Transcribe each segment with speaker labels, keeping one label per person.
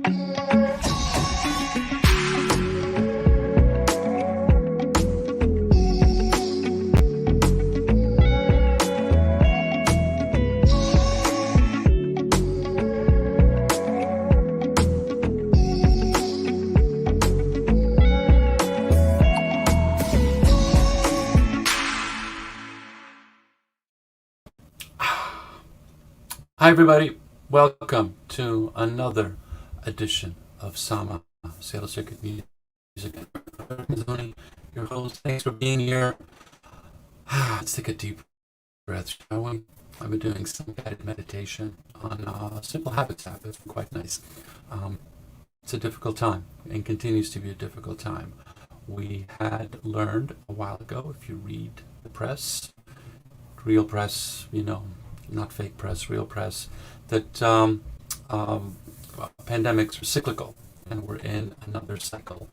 Speaker 1: Hi everybody, welcome to another edition of Samba, Seattle Circuit Music. Your host, thanks for being here. Let's take a deep breath, shall we? I've been doing some guided meditation on simple habits. It's been quite nice. It's a difficult time and continues to be a difficult time. We had learned a while ago, if you read the press, real press, not fake press, real press, that pandemics are cyclical and we're in another cycle.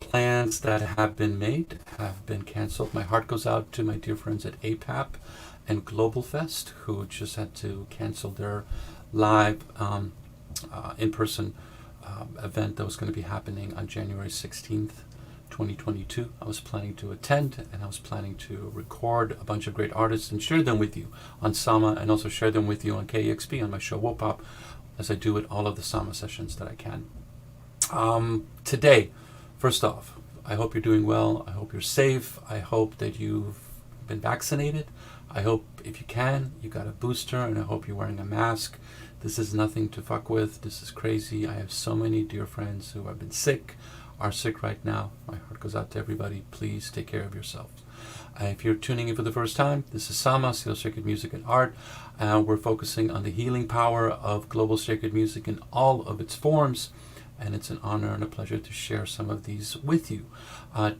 Speaker 1: Plans that have been made have been canceled. My heart goes out to my dear friends at APAP and Global Fest who just had to cancel their live in-person event that was going to be happening on January 16th. 2022. I was planning to attend and I was planning to record a bunch of great artists and share them with you on Sama and also share them with you on KEXP on my show WOPOP as I do at all of the Sama sessions that I can. Today, first off, I hope you're doing well. I hope you're safe. I hope that you've been vaccinated. I hope if you can, you got a booster, and I hope you're wearing a mask. This is nothing to fuck with. This is crazy. I have so many dear friends who have been sick, are sick right now. My heart goes out to everybody. Please take care of yourselves. If you're tuning in for the first time, this is Sama, Seattle Circuit Music and Art. We're focusing on the healing power of global sacred music in all of its forms, and it's an honor and a pleasure to share some of these with you.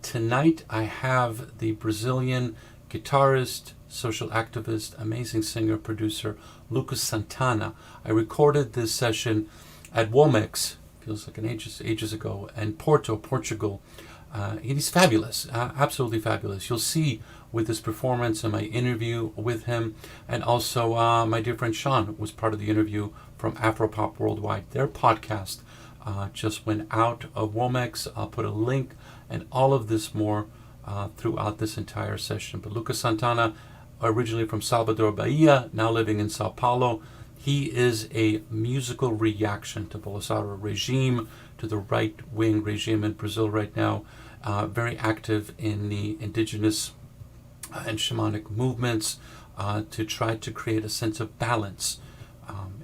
Speaker 1: Tonight I have the Brazilian guitarist, social activist, amazing singer, producer, Lucas Santtana. I recorded this session at WOMEX, feels like ages ago, and Porto, Portugal. He's fabulous, absolutely fabulous. You'll see with this performance and my interview with him, and also my dear friend Sean was part of the interview from Afro-Pop Worldwide. Their podcast just went out of WOMEX. I'll put a link and all of this more throughout this entire session. But Lucas Santtana, originally from Salvador de Bahia, now living in Sao Paulo. He is a musical reaction to Bolsonaro regime, to the right-wing regime in Brazil right now. Very active in the indigenous and shamanic movements to try to create a sense of balance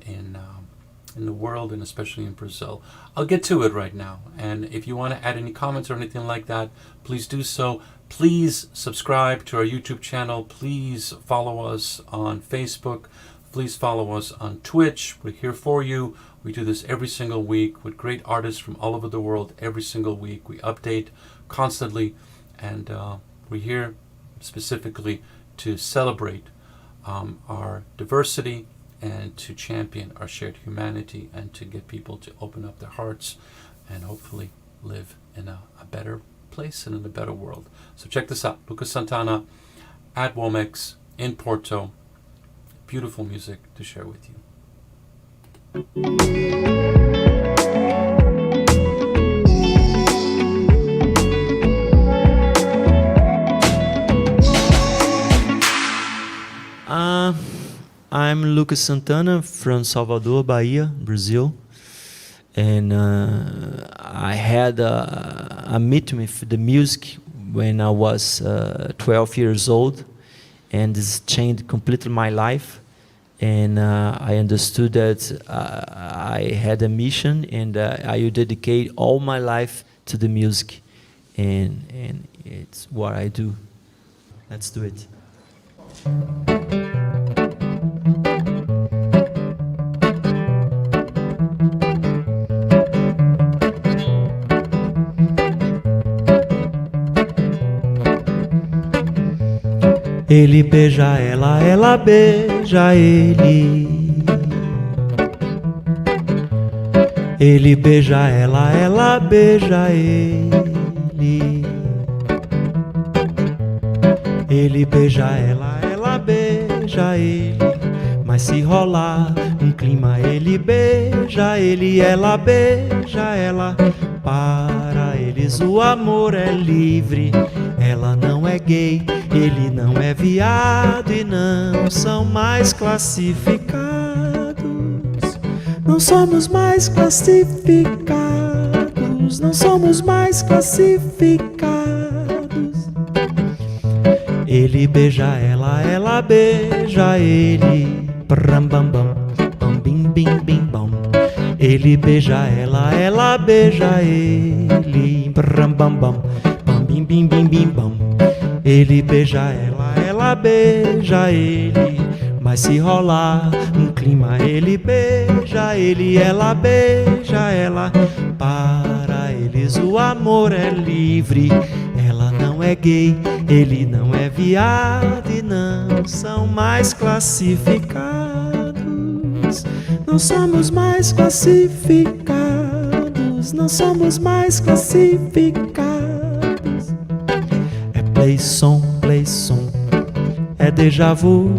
Speaker 1: in the world and especially in Brazil. I'll get to it right now. And if you want to add any comments or anything like that, please do so. Please subscribe to our YouTube channel. Please follow us on Facebook. Please follow us on Twitch. We're here for you. We do this every single week with great artists from all over the world. Every single week we update constantly, and we're here specifically to celebrate our diversity and to champion our shared humanity and to get people to open up their hearts and hopefully live in a better place and in a better world. So check this out. Lucas Santtana at WOMEX in Porto. Beautiful music to share with you.
Speaker 2: I'm Lucas Santtana from Salvador, Bahia, Brazil. And I had a meeting with the music when I was 12 years old. And this changed completely my life. And I understood that I had a mission, and I would dedicate all my life to the music, and it's what I do. Let's do it. Ele beija ela, ela beija ele. Ele beija ela, ela beija ele. Ele beija ela, ela beija ele. mas se rolar um clima ele beija ele, ela beija ela. Para eles o amor é livre, ela não é gay, ele não é viado e não são mais classificados. Não somos mais classificados, não somos mais classificados. Ele beija ela, ela beija ele. Bram bam bam, bam bim bim bim bam. Ele beija ela, ela beija ele. Bram bam bam, bam bim bim bim bim bam. Ele beija ela, ela beija ele. Mas se rolar um clima ele beija ele, ela beija ela. Para eles o amor é livre, ela não é gay, ele não é viado e não são mais classificados. Não somos mais classificados, não somos mais classificados. É play som, é déjà vu.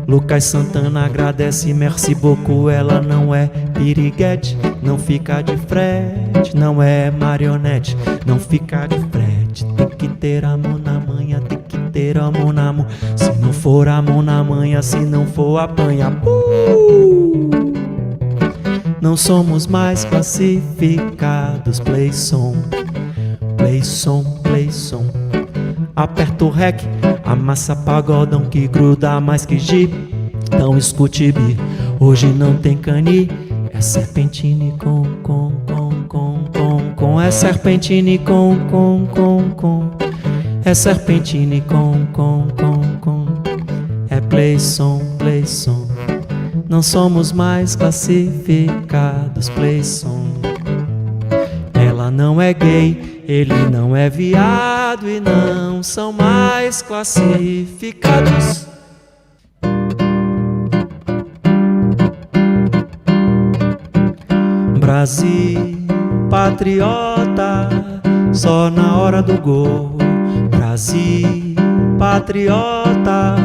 Speaker 2: Lucas Santtana agradece, merci beaucoup. Ela não é piriguete, não fica de frete, não é marionete, não fica de frete. Tem que ter a mão na manha, tem que ter a mão na mão. Se não for a mão na manha, se não for apanha. Não somos mais classificados. Play som, play som, play som. Aperta o rec, amassa pagodão que gruda mais que jeep. Então escute bi, hoje não tem cani. É serpentine com. É serpentine com. É serpentine com. É play som, play som. Não somos mais classificados. Play som. Ela não é gay, ele não é viado e não são mais classificados. Brasil, patriota, só na hora do gol. Brasil, patriota,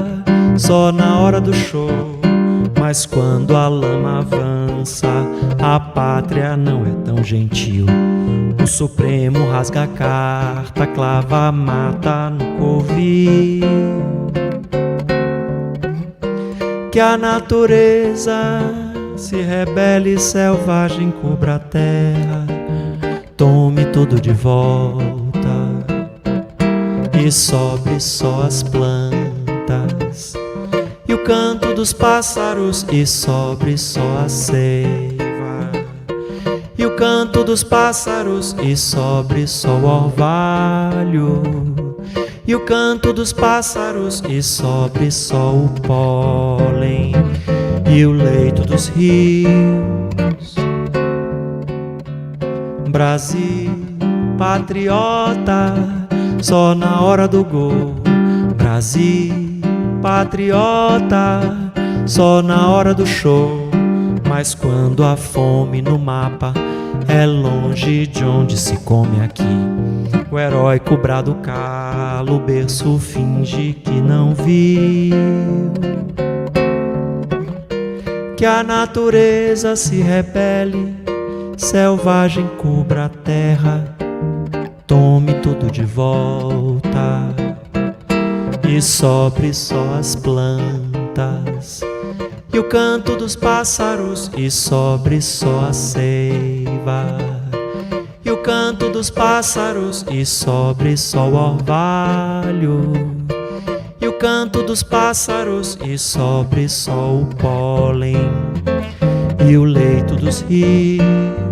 Speaker 2: só na hora do show. Mas quando a lama avança, a pátria não é tão gentil. O Supremo rasga a carta, clava a mata no covil. Que a natureza se rebele, selvagem, cubra a terra, tome tudo de volta e sobre só as plantas e o canto dos pássaros e sobre só a seiva. E o canto dos pássaros e sobre só o orvalho. E o canto dos pássaros e sobre só o pólen. E o leito dos rios. Brasil, patriota, só na hora do gol. Brasil, patriota, só na hora do show. Mas quando a fome no mapa é longe de onde se come aqui, o herói cobrado cala, o berço finge que não viu. Que a natureza se rebele, selvagem cubra a terra, tome tudo de volta e sobre só as plantas. E o canto dos pássaros e sobre só a seiva. E o canto dos pássaros e sobre só o orvalho. E o canto dos pássaros e sobre só o pólen. E o leito dos rios.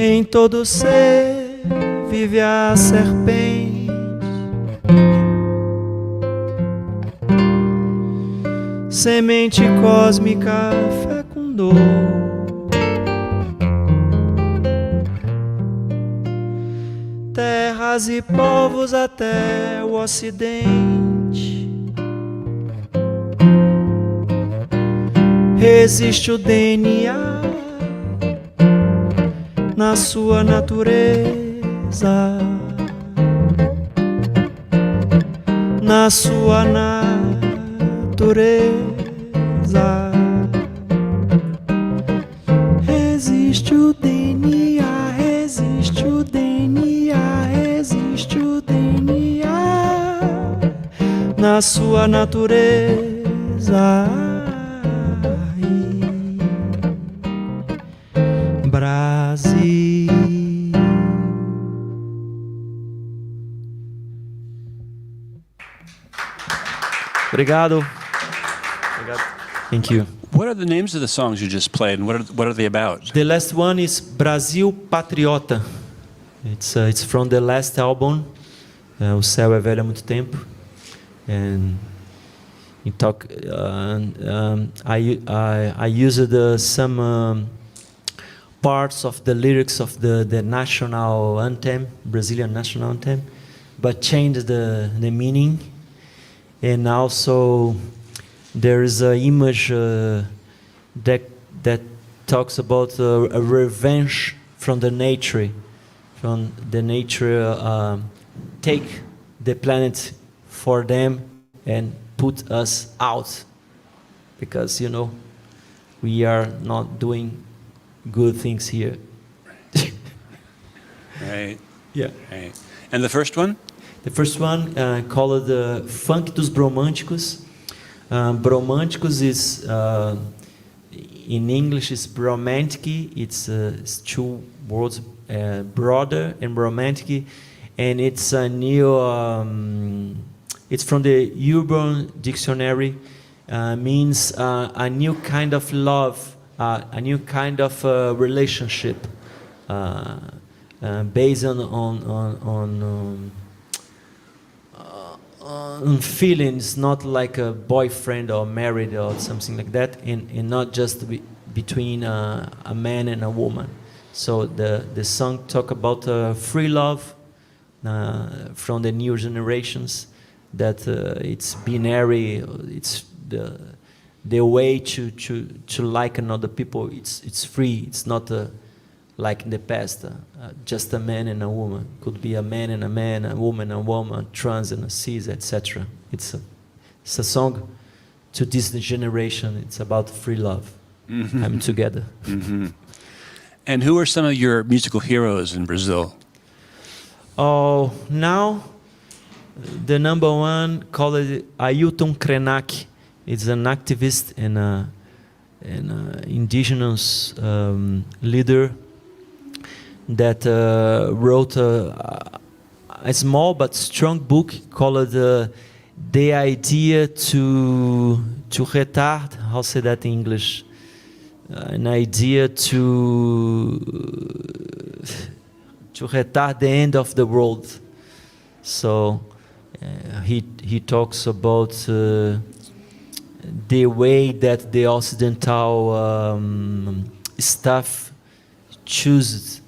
Speaker 2: Em todo ser vive a serpente, semente cósmica fecundou. Terras e povos até o ocidente. Resiste o DNA na sua natureza. na sua natureza. Resiste o DNA, resiste o DNA, resiste o DNA na sua natureza. Brasil. Obrigado. Thank you.
Speaker 3: What are the names of the songs you just played, and what are they about?
Speaker 2: The last one is Brasil Patriota. It's from the last album. O Céu é Velho há Muito Tempo. And I used some parts of the lyrics of the national anthem, Brazilian national anthem, but changed the meaning. And also there is an image that talks about a revenge from the nature, take the planet for them and put us out, because we are not doing good things here.
Speaker 3: Right.
Speaker 2: Yeah.
Speaker 3: Right. And the first one?
Speaker 2: The first one called the Funk dos Bromânticos. Bromânticos is in English is bromantic. It's two words, brother and romantic, and it's a new. It's from the Urban Dictionary. Means a new kind of love, a new kind of relationship, based on feelings, not like a boyfriend or married or something like that, and not just between a man and a woman. So the song talk about free love from the new generations, that it's binary, it's the way to like another people. It's free. It's not like in the past, just a man and a woman. Could be a man, a woman, trans and a cis, etc. It's a song to this generation. It's about free love. Mm-hmm. I'm together.
Speaker 3: Mm-hmm. And who are some of your musical heroes in Brazil?
Speaker 2: Oh, now the number one called Ailton Krenak. It's an activist and an indigenous leader that wrote a small but strong book called "The Idea to Retard." How say that in English? An idea to retard the end of the world. So he talks about the way that the Occidental staff chooses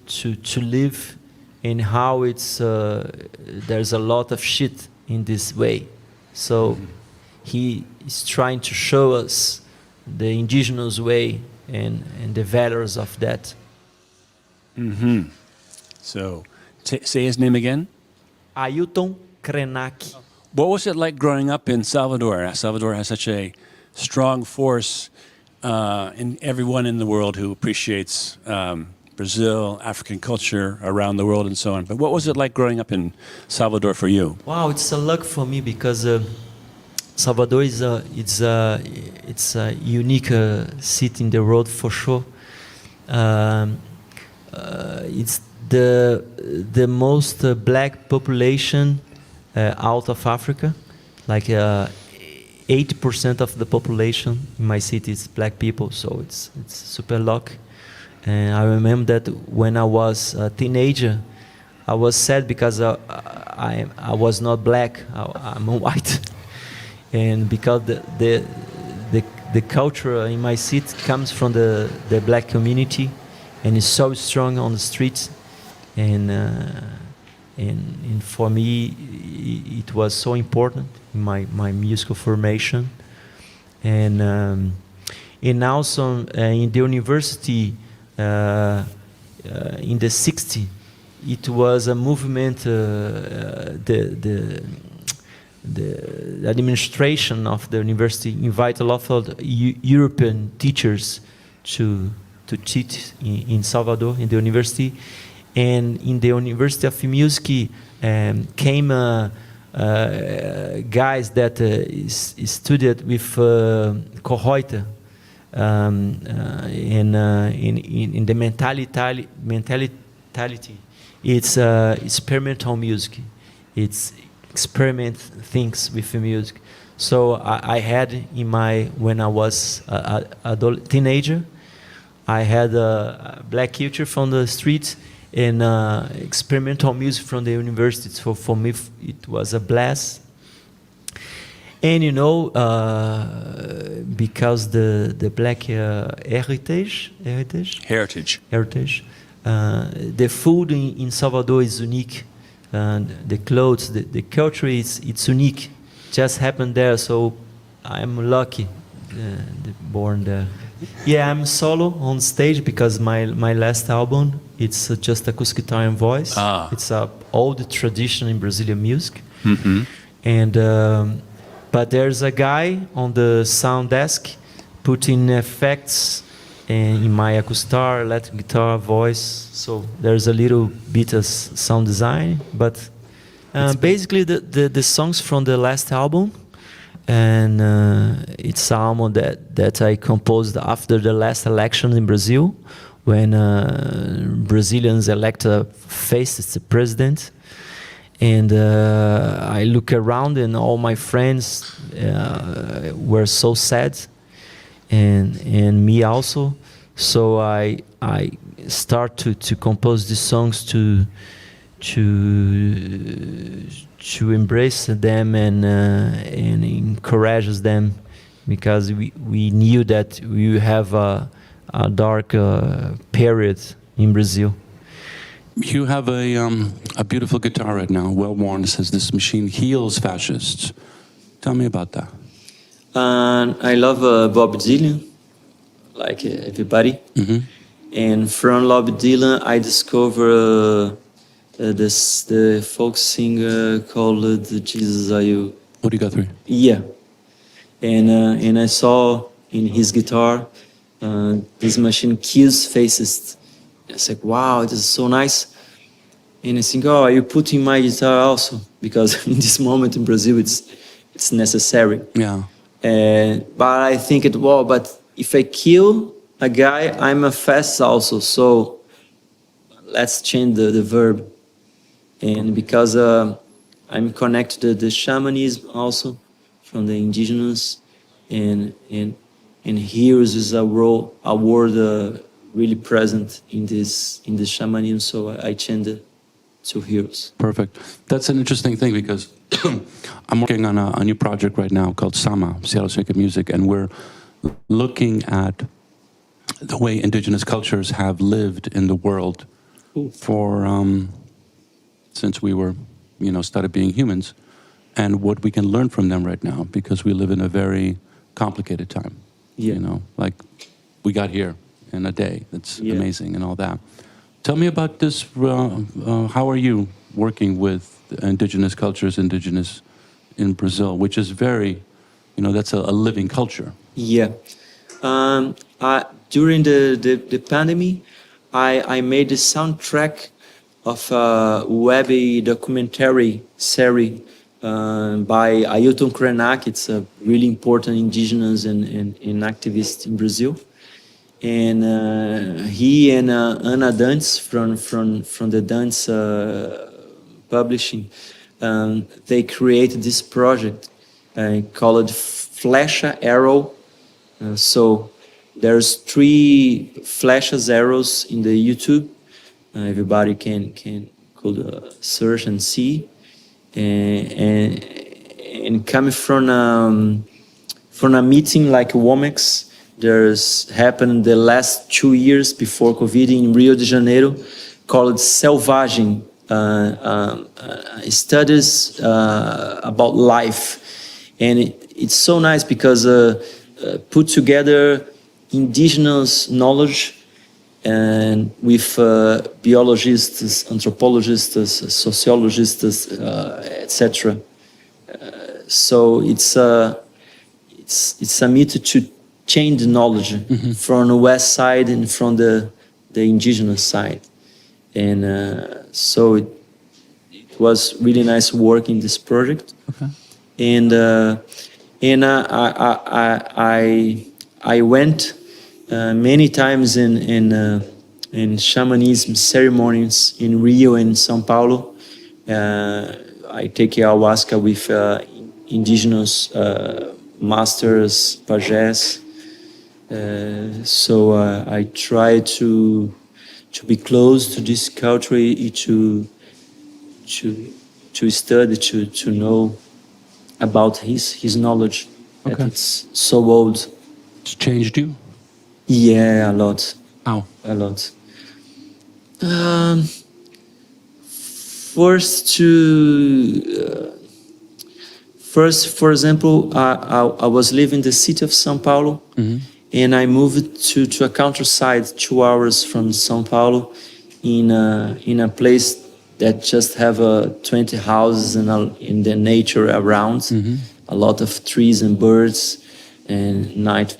Speaker 2: to live, and how it's there's a lot of shit in this way. So he is trying to show us the indigenous way and the values of that.
Speaker 3: Mm-hmm. So say his name again.
Speaker 2: Ailton Krenak.
Speaker 3: What was it like growing up in Salvador? Salvador has such a strong force in everyone in the world who appreciates Brazil, African culture around the world, and so on. But what was it like growing up in Salvador for you?
Speaker 2: Wow, it's a luck for me, because Salvador is a unique city in the world for sure. It's the most black population out of Africa. Like 80% of the population in my city is black people, so it's super luck. And I remember that when I was a teenager, I was sad because I was not black. I'm white, and because the culture in my city comes from the black community, and is so strong on the streets, and for me it was so important in my musical formation, and also in the university. In the 60s, it was a movement. the administration of the university invite a lot of European teachers to teach in Salvador in the university, and in the University of Music came guys that studied with Kohoite in the mentality. It's experimental music. It's experiment things with the music. So I had when I was a teenager, I had a black culture from the streets and experimental music from the university. So for me, it was a blast. And because the black heritage, the food in Salvador is unique. The clothes, the culture it's unique. Just happened there, so I'm lucky, born there. Yeah, I'm solo on stage because my last album it's just acoustic guitar and voice. It's a old tradition in Brazilian music, and but there's a guy on the sound desk putting effects in my acoustic guitar, electric guitar, voice. So there's a little bit of sound design, but basically the songs from the last album, and it's an album that I composed after the last election in Brazil, when Brazilians elect a fascist president. And I look around and all my friends were so sad, and me also. So I start to compose these songs to embrace them and encourage them, because we knew that we have a dark period in Brazil.
Speaker 1: You have a beautiful guitar right now, well worn. It says this machine heals fascists. Tell me about that.
Speaker 2: I love Bob Dylan, like everybody. And from Bob Dylan, I discovered the folk singer called Jesus Are You.
Speaker 1: What do you got through?
Speaker 2: Yeah, and I saw in his guitar this machine kills faces. I was like, wow, this is so nice. And I think, oh, you put in my guitar also, because in this moment in Brazil it's necessary.
Speaker 1: Yeah.
Speaker 2: But I think but if I kill a guy, I'm a fast also. So let's change the verb. And because I'm connected to the shamanism also from the indigenous, and heroes is a word really present in the shamanism. So I changed it to heroes.
Speaker 1: Perfect. That's an interesting thing, because I'm working on a new project right now called Samba, Seattle Sacred Music, and we're looking at the way indigenous cultures have lived in the world for since we were, started being humans, and what we can learn from them right now, because we live in a very complicated time.
Speaker 2: Yeah.
Speaker 1: Like we got here in a day. That's amazing and all that. Tell me about this. How are you working with indigenous cultures, indigenous in Brazil, which is very, that's a living culture.
Speaker 2: Yeah. During the pandemic, I made a soundtrack of a web documentary series by Ailton Krenak. It's a really important indigenous and activist in Brazil. And he and Ana Dantes from the Dantes publishing, they created this project called Flecha Arrow. So there's 3 flechas arrows in the YouTube. Everybody could search and see. And coming from a meeting like WOMEX, there's happened the last 2 years before COVID in Rio de Janeiro, called Selvagem, studies about life. And it's so nice because put together indigenous knowledge and with biologists, anthropologists, sociologists, etc. so it's a method to change the knowledge from the west side and from the indigenous side, and so it was really nice working this project.
Speaker 1: Okay.
Speaker 2: And I went many times in shamanism ceremonies in Rio and São Paulo. I take ayahuasca with indigenous masters, pajés. So I try to be close to this culture, to study, to know about his knowledge.
Speaker 1: Okay.
Speaker 2: That it's so old.
Speaker 1: It's changed you?
Speaker 2: Yeah, a lot.
Speaker 1: How?
Speaker 2: A lot. First, for example, I was living in the city of São Paulo, and I moved to a countryside 2 hours from São Paulo, in a place that just have 20 houses and in the nature around, a lot of trees and birds, and night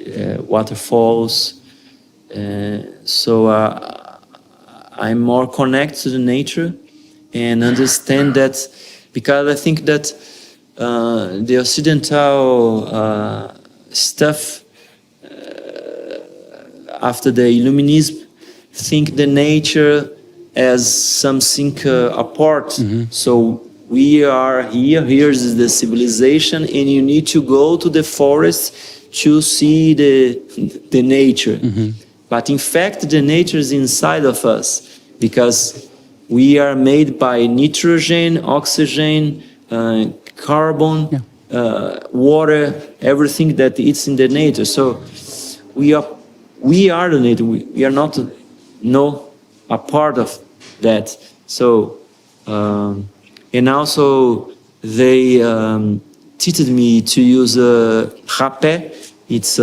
Speaker 2: waterfalls. So I'm more connected to the nature and understand that, because I think that the Occidental stuff after the Illuminism think the nature as something apart. So we are here is the civilization, and you need to go to the forest to see the nature. But in fact, the nature is inside of us, because we are made by nitrogen, oxygen, carbon, water, everything that is in the nature. So we are the nature. We are not a part of that. So and also they teach me to use rapé. It's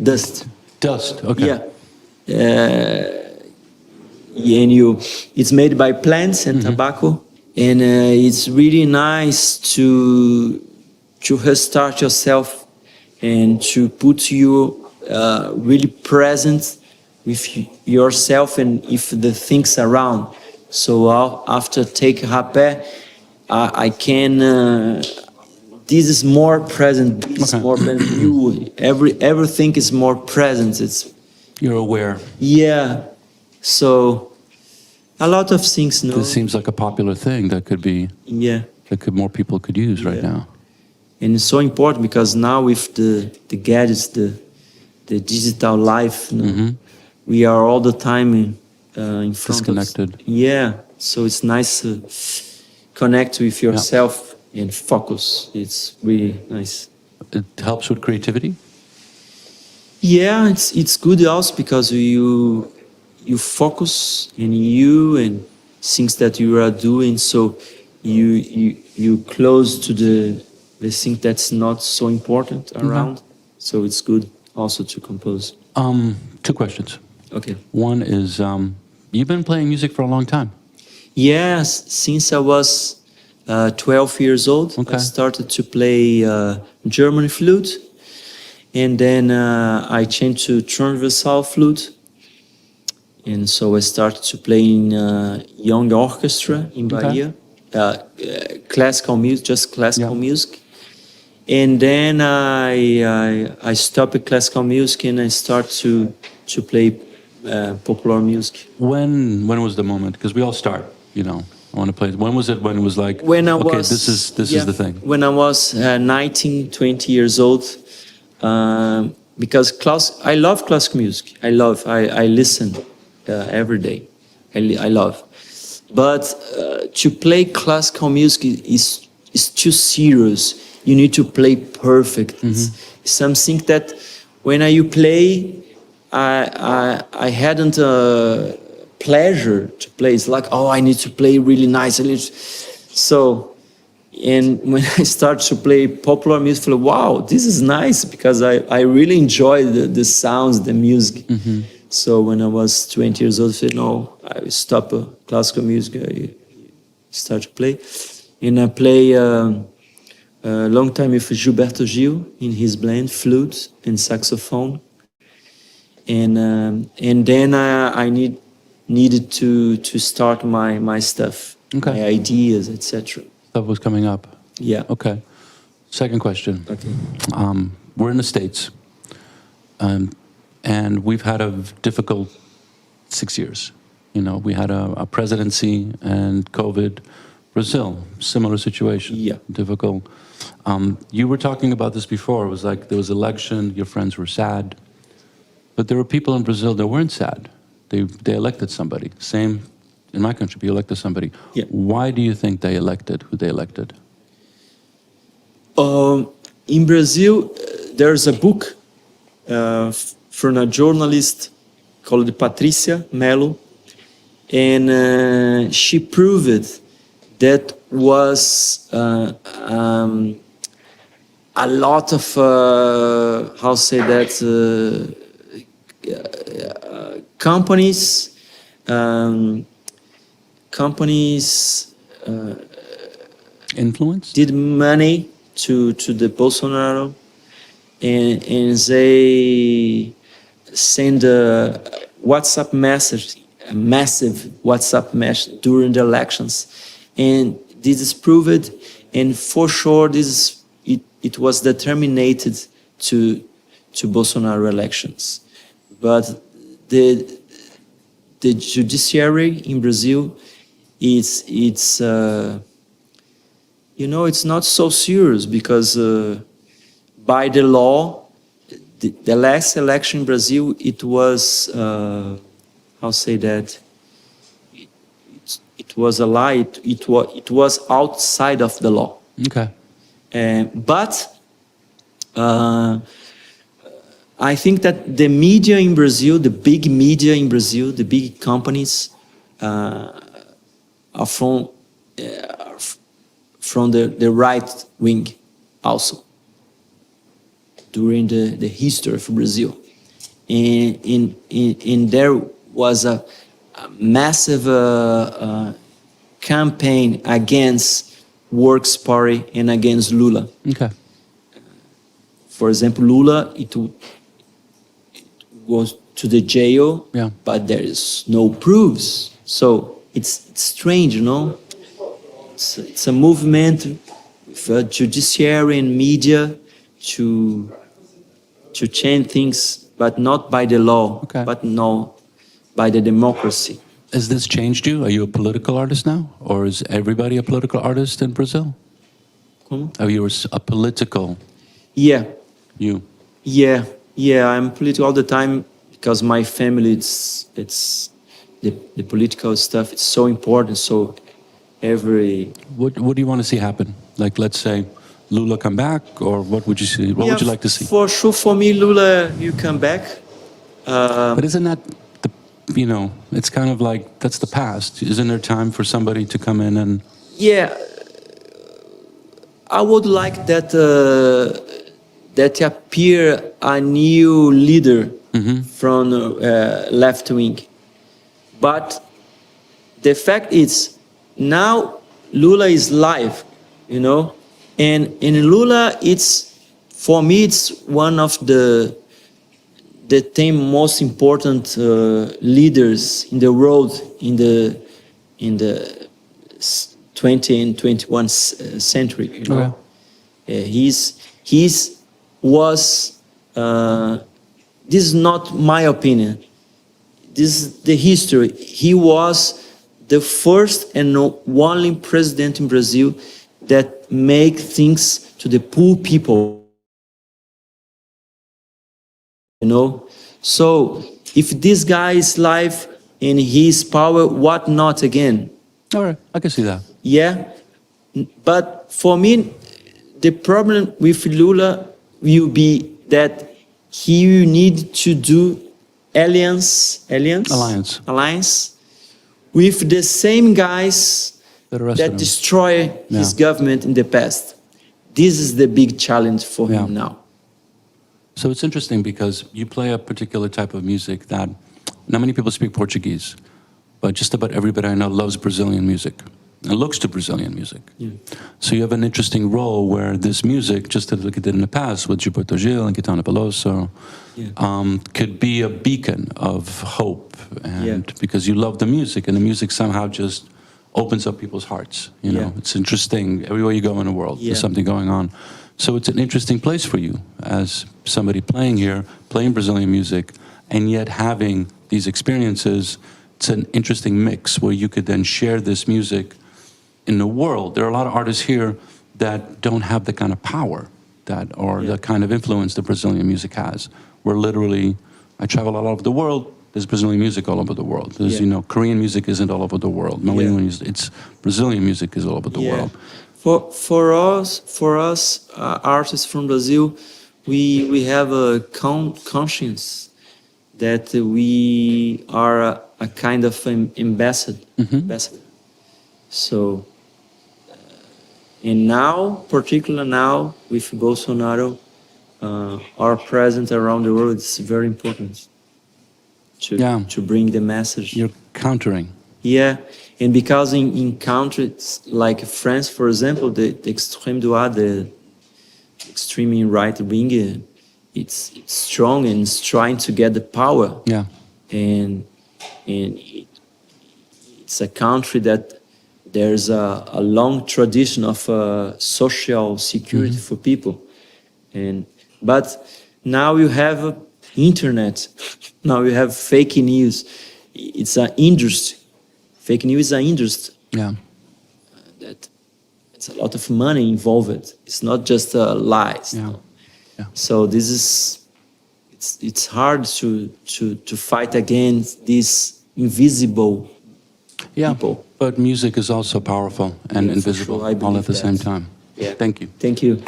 Speaker 2: dust.
Speaker 1: Dust, okay.
Speaker 2: Yeah. And it's made by plants and tobacco, and it's really nice to restart yourself and to put you really present with yourself and if the things around. So after take rapé, I can. This is more present. It's more present. Everything is more present.
Speaker 1: You're aware.
Speaker 2: Yeah. So a lot of things. No.
Speaker 1: This seems like a popular thing that could be.
Speaker 2: Yeah.
Speaker 1: That more people could use right now.
Speaker 2: And it's so important because now with the gadgets, the digital life, we are all the time in front
Speaker 1: disconnected.
Speaker 2: of. Yeah. So it's nice to connect with yourself. And focus. It's really nice.
Speaker 1: It helps with creativity?
Speaker 2: Yeah, it's good also because you focus in you and things that you are doing, so you close to the thing that's not so important around. So it's good also to compose.
Speaker 1: 2 questions.
Speaker 2: Okay.
Speaker 1: One is, you've been playing music for a long time.
Speaker 2: Yes, since I was 12 years old, I started to play German flute, and then I changed to transversal flute, and so I started to play in young orchestra in Bahia, classical music, just classical music, and then I stopped classical music and I started to play popular music.
Speaker 1: When was the moment? Because we all start, I want to play. When was it? When it was like, this is the thing.
Speaker 2: When I was 19, 20 years old, because I love classical music. I listen every day. I love, but to play classical music is too serious. You need to play perfect. It's something that when you play, I hadn't. Pleasure to play. It's like, I need to play really nice. So, and when I start to play popular music, I feel, wow, this is nice, because I really enjoy the sounds, the music. So when I was 20 years old, I said, no, I stop classical music. I start to play, and I play a long time with Gilberto Gil in his band, flute and saxophone. And then I needed to start my stuff,
Speaker 1: Okay.
Speaker 2: my ideas, etc.
Speaker 1: Stuff was coming up.
Speaker 2: Yeah.
Speaker 1: Okay. Second question.
Speaker 2: Okay.
Speaker 1: We're in the States, and we've had a difficult 6 years. You know, we had a presidency and COVID. Brazil, similar situation.
Speaker 2: Yeah.
Speaker 1: Difficult. You were talking about this before. It was like there was election, your friends were sad. But there were people in Brazil that weren't sad. They elected somebody. Same in my country, we elected somebody.
Speaker 2: Yeah.
Speaker 1: Why do you think they elected who they elected?
Speaker 2: In Brazil, there's a book from a journalist called Patricia Melo, and she proved that was a lot of companies
Speaker 1: Influence?
Speaker 2: did money to the Bolsonaro, and they send a WhatsApp message, a massive WhatsApp message during the elections, and this is proved, and for sure it was determined to Bolsonaro elections. But the judiciary in Brazil, it's not so serious, because by the law, the last election in Brazil, it was it was a lie. It was outside of the law.
Speaker 1: Okay.
Speaker 2: But I think that the media in Brazil, the big media in Brazil, the big companies are from the right wing also during the history of Brazil. And there was a massive campaign against Works Party and against Lula.
Speaker 1: Okay.
Speaker 2: For example, Lula, it goes to the jail,
Speaker 1: Yeah.
Speaker 2: but there is no proofs. So it's strange, you know? It's a movement for judiciary and media to change things, but not by the law,
Speaker 1: Okay.
Speaker 2: but no, by the democracy.
Speaker 1: Has this changed you? Are you a political artist now? Or is everybody a political artist in Brazil?
Speaker 2: Como?
Speaker 1: Are you a political
Speaker 2: Yeah,
Speaker 1: you?
Speaker 2: yeah. I'm political all the time because my family, it's the political stuff. It's so important. So
Speaker 1: What do you want to see happen? Like, let's say Lula come back, or what would you see? What would you like to see?
Speaker 2: For sure, for me, Lula, you come back.
Speaker 1: But isn't that it's kind of like that's the past. Isn't there time for somebody to come in and?
Speaker 2: Yeah, I would like that appear a new leader from left wing. But the fact is, now Lula is live, and Lula, for me, it's one of the 10 most important leaders in the world in the 20th and 21st century. This is not my opinion. This is the history. He was the first and only president in Brazil that make things to the poor people. So if this guy is live and his power, what not again?
Speaker 1: All right, I can see that.
Speaker 2: Yeah, but for me, the problem with Lula will be that he will need to do alliance with the same guys that destroy his government in the past. This is the big challenge for him now.
Speaker 1: So it's interesting because you play a particular type of music that not many people speak Portuguese, but just about everybody I know loves Brazilian music. and looks to Brazilian music.
Speaker 2: Yeah.
Speaker 1: So you have an interesting role where this music, just like it did in the past with Gilberto Gil and Caetano Veloso, could be a beacon of hope, and because you love the music, and the music somehow just opens up people's hearts. You know, it's interesting. Everywhere you go in the world, there's something going on. So it's an interesting place for you as somebody playing here, playing Brazilian music, and yet having these experiences. It's an interesting mix where you could then share this music in the world. There are a lot of artists here that don't have the kind of power or the kind of influence that Brazilian music has. Where literally, I travel all over the world. There's Brazilian music all over the world. There's, Korean music isn't all over the world. It's Brazilian music is all over the world.
Speaker 2: For us, artists from Brazil, we have a conscience that we are a kind of ambassador. So, and now, particularly now with Bolsonaro, our presence around the world is very important to bring the message.
Speaker 1: You're countering.
Speaker 2: Yeah, and because in countries like France, for example, the extreme droite, the extreme right wing, it's strong and it's trying to get the power.
Speaker 1: Yeah,
Speaker 2: and it's a country that there's a long tradition of social security for people, but now you have internet, now you have fake news. It's an industry. Fake news is an industry.
Speaker 1: Yeah.
Speaker 2: That it's a lot of money involved. It's not just lies.
Speaker 1: Yeah. Yeah.
Speaker 2: So this is it's hard to fight against these invisible people.
Speaker 1: But music is also powerful and invisible all at the same time.
Speaker 2: Yeah.
Speaker 1: Thank you.
Speaker 2: Thank you.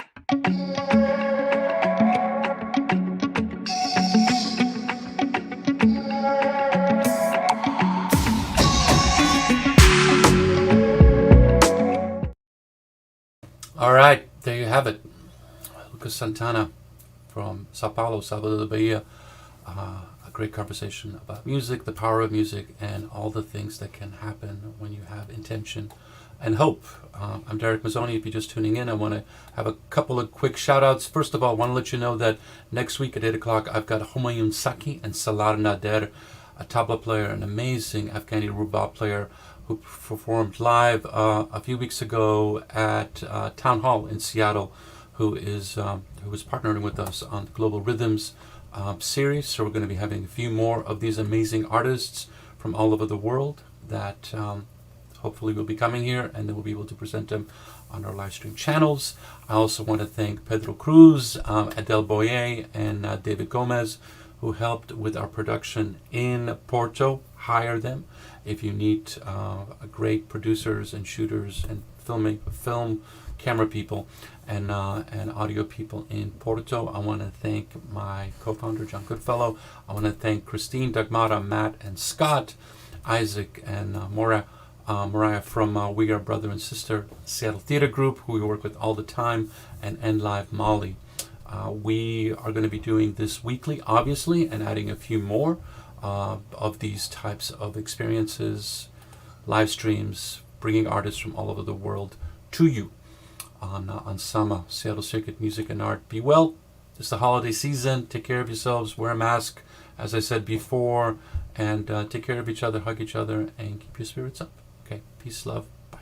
Speaker 1: All right, there you have it. Lucas Santtana from Sao Paulo, Salvador de Bahia. A great conversation about music, the power of music, and all the things that can happen when you have intention and hope. I'm Derek Mazzoni. If you're just tuning in, I want to have a couple of quick shout-outs. First of all, I want to let you know that next week at 8 o'clock, I've got Humayun Saki and Salar Nader, a tabla player, an amazing Afghani rubab player, who performed live a few weeks ago at Town Hall in Seattle, who is partnering with us on the Global Rhythms series. So we're going to be having a few more of these amazing artists from all over the world that hopefully will be coming here, and then we'll be able to present them on our live stream channels. I also want to thank Pedro Cruz, Adele Boyer, and David Gomez, who helped with our production in Porto. Hire them if you need great producers and shooters and film camera people and audio people in Porto. I want to thank my co-founder John Goodfellow. I want to thank Christine, Dagmara, Matt, and Scott, Isaac, and Mariah from We Are Brother and Sister Seattle Theater Group, who we work with all the time, and Live Molly. We are going to be doing this weekly, obviously, and adding a few more of these types of experiences, live streams, bringing artists from all over the world to you on SAMA, Seattle Circuit Music and Art. Be well. It's the holiday season. Take care of yourselves. Wear a mask, as I said before, and take care of each other, hug each other, and keep your spirits up. Okay, peace, love, bye.